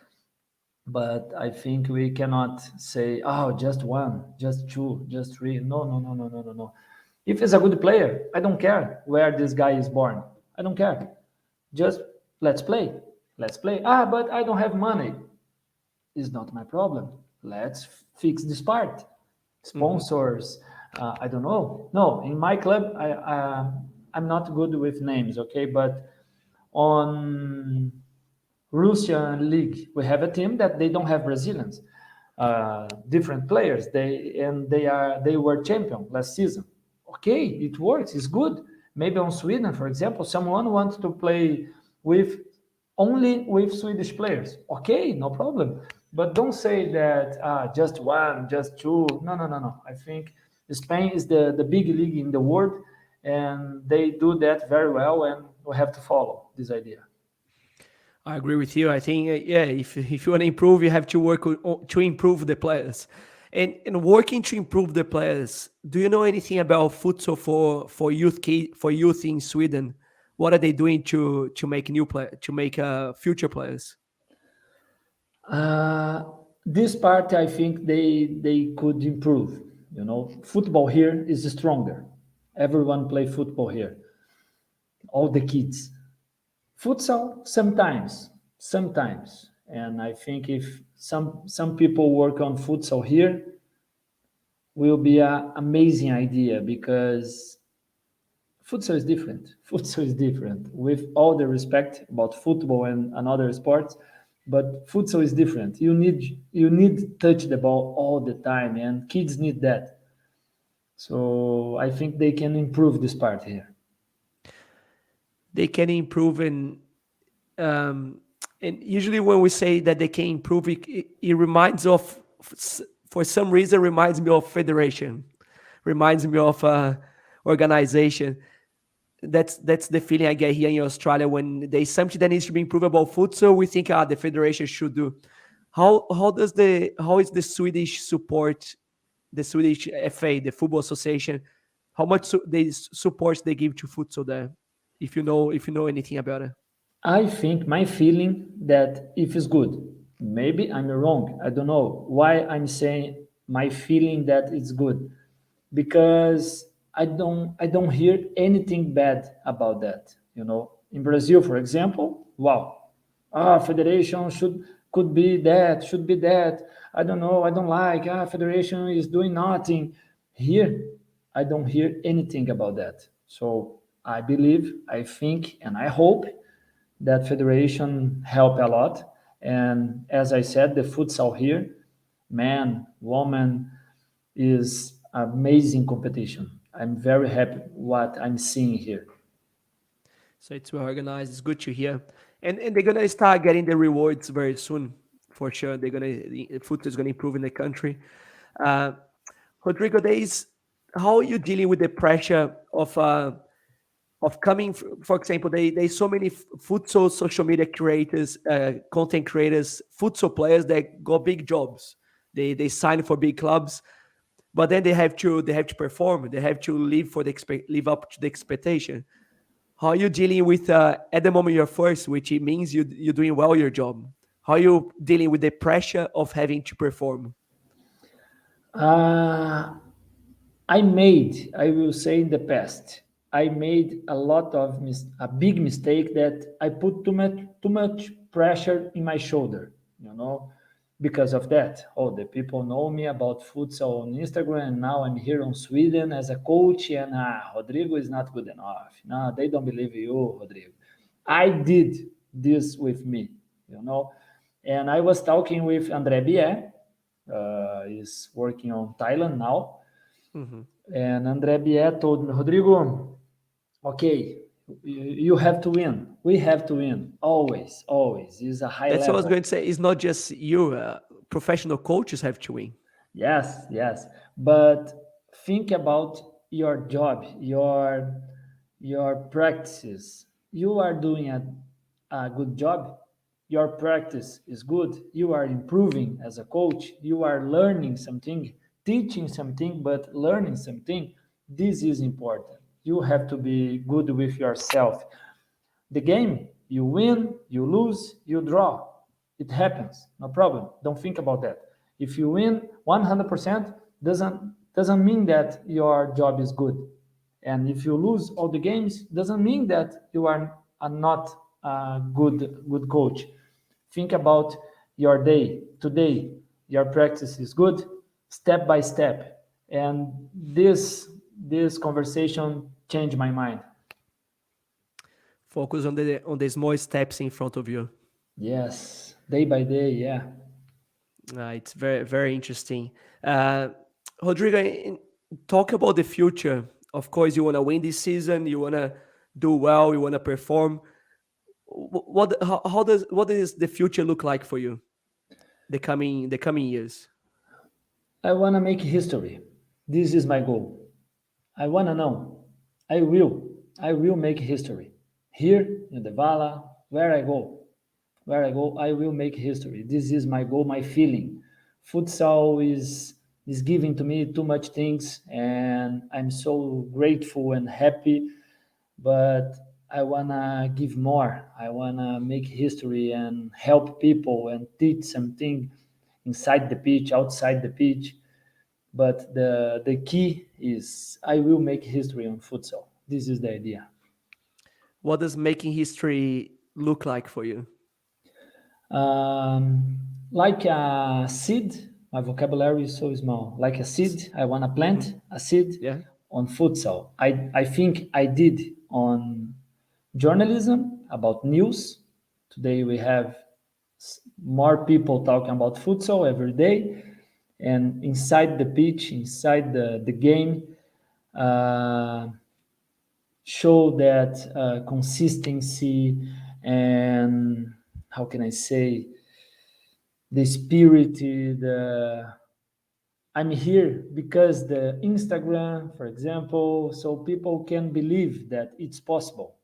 But I think we cannot say, oh, just one, just two, just three. No, no, no, no, no, no, no. If he's a good player, I don't care where this guy is born. I don't care. Just let's play. Let's play. Ah, but I don't have money. Is not my problem. Let's fix this part. Mhm. Sponsors, I don't know. No, in my club, I'm not good with names, okay? But on Russian league, we have a team that they don't have Brazilians, different players. They were champion last season. Okay, it works. It's good. Maybe on Sweden, for example, someone wants to play with only with Swedish players. Okay, no problem. But don't say that just one, just two. No, no, no, no. I think Spain is the big league in the world, and they do that very well, and we have to follow this idea. I agree with you. I think, yeah, if you want to improve, you have to work to improve the players, and working to improve the players. Do you know anything about futsal for for youth in Sweden? What are they doing to make future players? Uh, this part, I think they could improve. You know, football here is stronger. Everyone play football here. All the kids. Futsal sometimes. And I think if some people work on futsal here, will be an amazing idea because futsal is different. Futsal is different. With all the respect about football and other sports, but futsal is different. You need to touch the ball all the time, and kids need that. So I think they can improve this part here. They can improve, um, and usually when we say that they can improve, it reminds of for some reason reminds me of federation, reminds me of organization. That's the feeling I get here in Australia when there's something that needs to be improved about futsal. We think the federation should do. How is the Swedish support, the Swedish FA, the Football Association, how much they support they give to futsal there? If you know anything about it. I think my feeling that if it's good. Maybe I'm wrong. I don't know why I'm saying my feeling that it's good, because I don't hear anything bad about that. In Brazil, for example, wow, federation should be that. I don't know. I don't like. Federation is doing nothing. Here, I don't hear anything about that. So I believe, I think, and I hope that federation help a lot. And as I said, the futsal here, man, woman, is amazing competition. I'm very happy what I'm seeing here. So it's well organized. It's good to hear. And they're gonna start getting the rewards very soon, for sure. The football is gonna improve in the country. Uh, Rodrigo, how are you dealing with the pressure of coming? For example, there's so many futsal social media creators, content creators, futsal players that got big jobs. They sign for big clubs, but then they have to perform. They have to live up to the expectation. How are you dealing with at the moment you're first, which it means you're doing well your job? How are you dealing with the pressure of having to perform? Uh, I will say in the past, I made a lot of a big mistake that I put too much pressure in my shoulder, you know, because of that. Oh, the people know me about futsal on Instagram, and now I'm here on Sweden as a coach, and Rodrigo is not good enough. No, they don't believe you, Rodrigo. I did this with me, you know, and I was talking with André Caro, is working on Thailand now, Mhm. and André Biet told me, Rodrigo, okay, you have to win. We have to win. Always, always. It's a high That's what I was level. going to say. It's not just you. Professional coaches have to win. Yes, yes. But think about your job, your practices. You are doing a good job. Your practice is good. You are improving as a coach. You are learning something, teaching something, but learning something. This is important. You have to be good with yourself. The game, you win, you lose, you draw. It happens, no problem. Don't think about that. If you win 100%, doesn't mean that your job is good. And if you lose all the games, doesn't mean that you are not a good coach. Think about your day. Today, your practice is good, step by step. And this conversation changed my mind. Focus on the small steps in front of you. Yes, day by day, yeah. It's very very interesting. Uh, Rodrigo, talk about the future. Of course, you want to win this season. You want to do well. You want to perform. What does the future look like for you? The coming years. I want to make history. This is my goal. I want to know. I will. I will make history. Here in the Vala, where I go, I will make history. This is my goal, my feeling. Futsal is giving to me too much things, and I'm so grateful and happy. But I wanna give more. I wanna make history and help people and teach something inside the pitch, outside the pitch. But the key is I will make history on futsal. This is the idea. What does making history look like for you? Um, like a seed, my vocabulary is so small. Like a seed, I want to Hmm. plant a seed Yeah. on futsal. I think I did on journalism about news. Today we have more people talking about futsal every day. And inside the pitch, inside the game, uh, show that consistency and how can I say the spirit, the I'm here because the Instagram, for example, so people can believe that it's possible.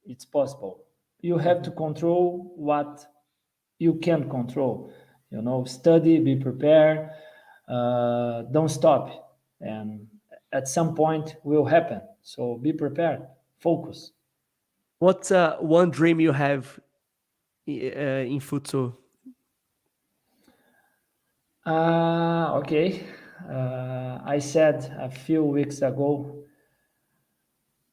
It's possible. You have Hmm. to control what you can control. Study, be prepared, don't stop, and at some point will happen. So be prepared, focus. What's one dream you have in futsal? Okay. I said a few weeks ago,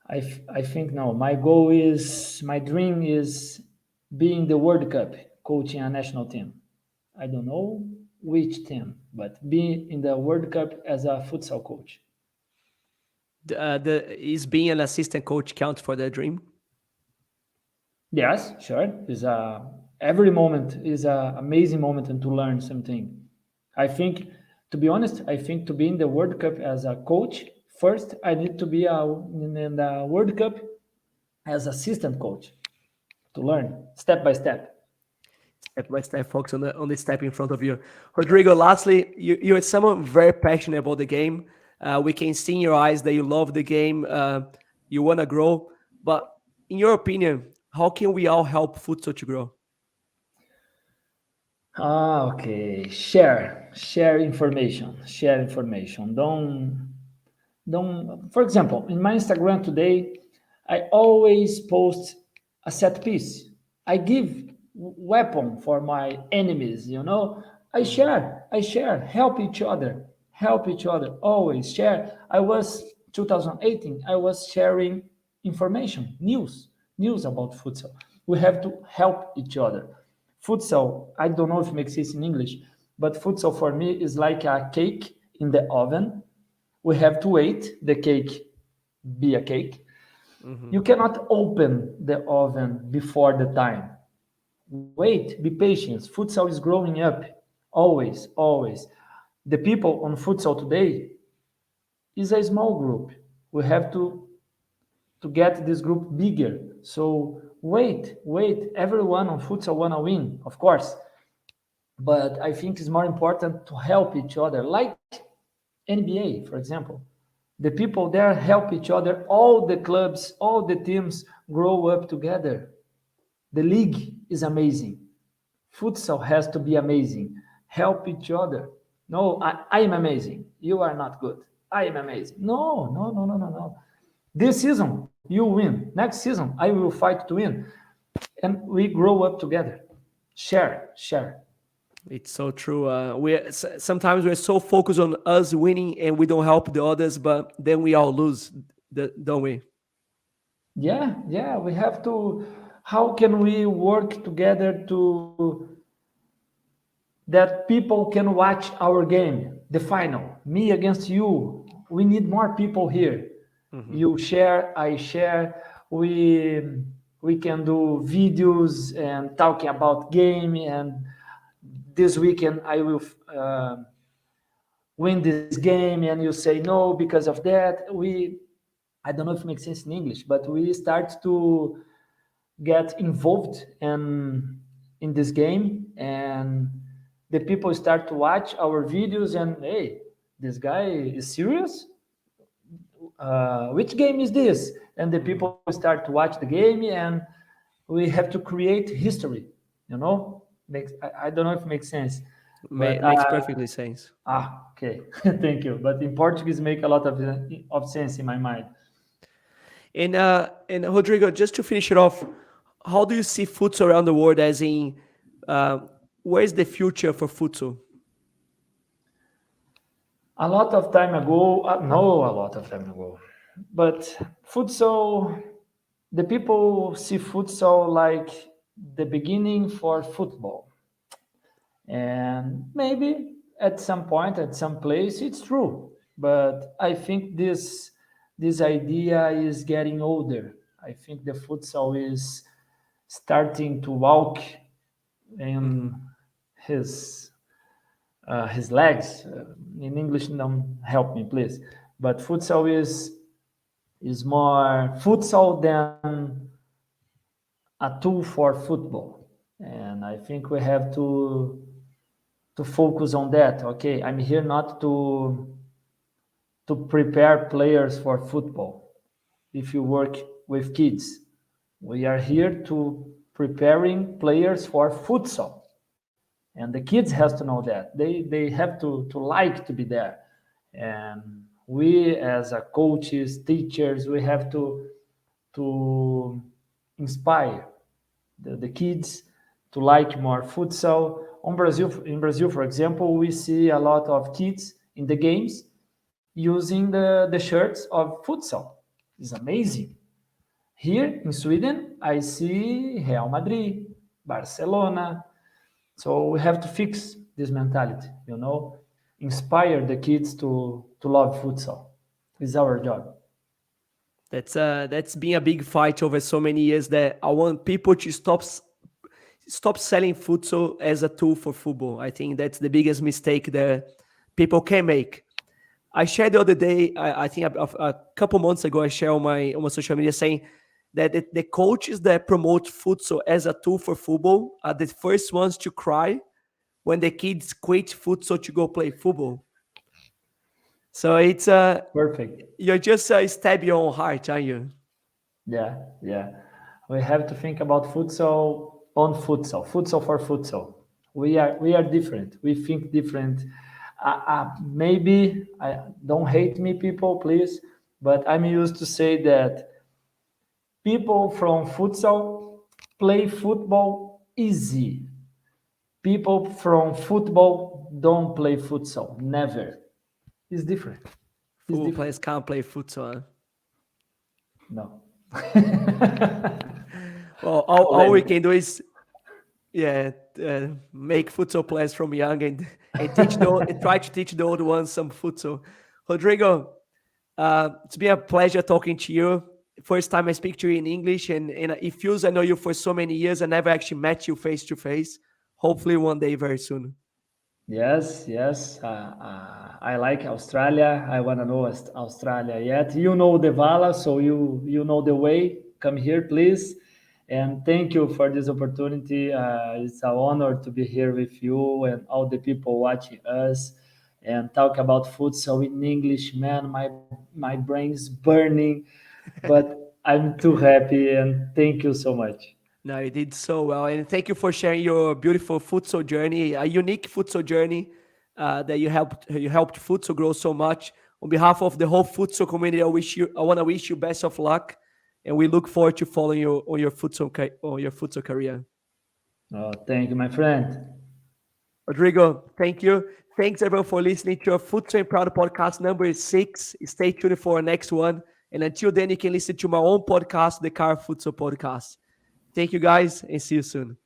I think no, my dream is being the World Cup, coaching a national team. I don't know which team, but being in the World Cup as a futsal coach. Is being an assistant coach count for the dream? Yes, sure. Every moment is a amazing moment and to learn something. I think, to be honest, I think to be in the World Cup as a coach, first I need to be in the World Cup as assistant coach to learn step by step. Step by step, focus on the step in front of you. Rodrigo, lastly, you're someone very passionate about the game. We can see in your eyes that you love the game. You want to grow. But in your opinion, how can we all help futsal to grow? Okay. Share information. Share information. Don't. For example, in my Instagram today, I always post a set piece. I give weapon for my enemies. Mhm. I share. Help each other. Help each other. Always share. I was 2018. I was sharing information, news about futsal. We have to help each other. Futsal, I don't know if it makes sense in English, but futsal for me is like a cake in the oven. We have to wait the cake be a cake. Mhm. You cannot open the oven before the time. Wait, be patient. Futsal is growing up. Always, always. The people on futsal today is a small group. We have to get this group bigger. So wait. Everyone on futsal wanna win, of course. But I think it's more important to help each other, like NBA, for example. The people there help each other. All the clubs, all the teams grow up together. The league is amazing. Futsal has to be amazing. Help each other. No, I am amazing. You are not good. I am amazing. No. This season, you win. Next season, I will fight to win. And we grow up together. Share. It's so true. Sometimes we're so focused on us winning and we don't help the others, but then we all lose, don't we? Yeah. We have to. How can we work together that people can watch our game, the final, me against you? We need more people here. Mhm. You share, I share. We can do videos and talking about game. And this weekend I will win this game, and you say no because of that. I don't know if it makes sense in English, but we start to get involved in this game, and the people start to watch our videos, and hey, this guy is serious. Which game is this? And the Mhm. people start to watch the game, and we have to create history. I don't know if it makes sense, but Makes perfectly sense. okay. Thank you. But in Portuguese make a lot of sense in my mind. And Rodrigo, just to finish it off, how do you see futsal around the world? As in, uh, where's the future for futsal? A lot of time ago, no, a lot of time ago, but futsal, the people see futsal like the beginning for football. And maybe at some point, at some place, it's true. But I think this idea is getting older. I think the futsal is starting to walk in Mhm. his legs. In English, don't help me, please. But futsal is more futsal than a tool for football, and I think we have to focus on that. Okay, I'm here not to prepare players for football. If you work with kids, we are here to preparing players for futsal, and the kids has to know that they have to like to be there. And we as a coaches, teachers, we have to inspire the kids to like more futsal. in Brazil, for example, we see a lot of kids in the games using the shirts of futsal. It's amazing. Here in Sweden, I see Real Madrid, Barcelona. So we have to fix this mentality, inspire the kids to love futsal. It's our job. That's been a big fight over so many years that I want people to stop selling futsal as a tool for football. I think that's the biggest mistake that people can make. I shared the other day, I think a couple months ago, I shared on my social media saying that the coaches that promote futsal as a tool for football are the first ones to cry when the kids quit futsal to go play football. So it's Perfect. you're just stab your own heart, aren't you? Yeah, yeah. We have to think about futsal on futsal, futsal for futsal. We are different. We think different. Maybe I don't hate me, people, please, but I'm used to say that people from futsal play football easy. People from football don't play futsal. Never. It's different. It's Football different. players can't play futsal. Huh? No. Well, all we Polemic. can do is make futsal players from young and try to teach the old ones some futsal. Rodrigo, it's been a pleasure talking to you. First time I speak to you in English, and it feels I know you for so many years. I never actually met you face to face. Hopefully, one day very soon. Yes, yes. I like Australia. I want to know Australia yet. You know Uddevalla, so you know the way. Come here, please. And thank you for this opportunity. It's an honor to be here with you and all the people watching us and talk about futsal in English. Man, my brain's burning, but I'm too happy and thank you so much. No, you did so well, and thank you for sharing your beautiful futsal journey, a unique futsal journey that you helped futsal grow so much. On behalf of the whole futsal community, I want to wish you best of luck, and we look forward to following you on your futsal career. Oh, thank you, my friend. Rodrigo, thank you. Thanks everyone for listening to our Futsal and Proud podcast number 6. Stay tuned for our next one, and until then, you can listen to my own podcast, the Car Futsal Podcast. Thank you guys, and see you soon.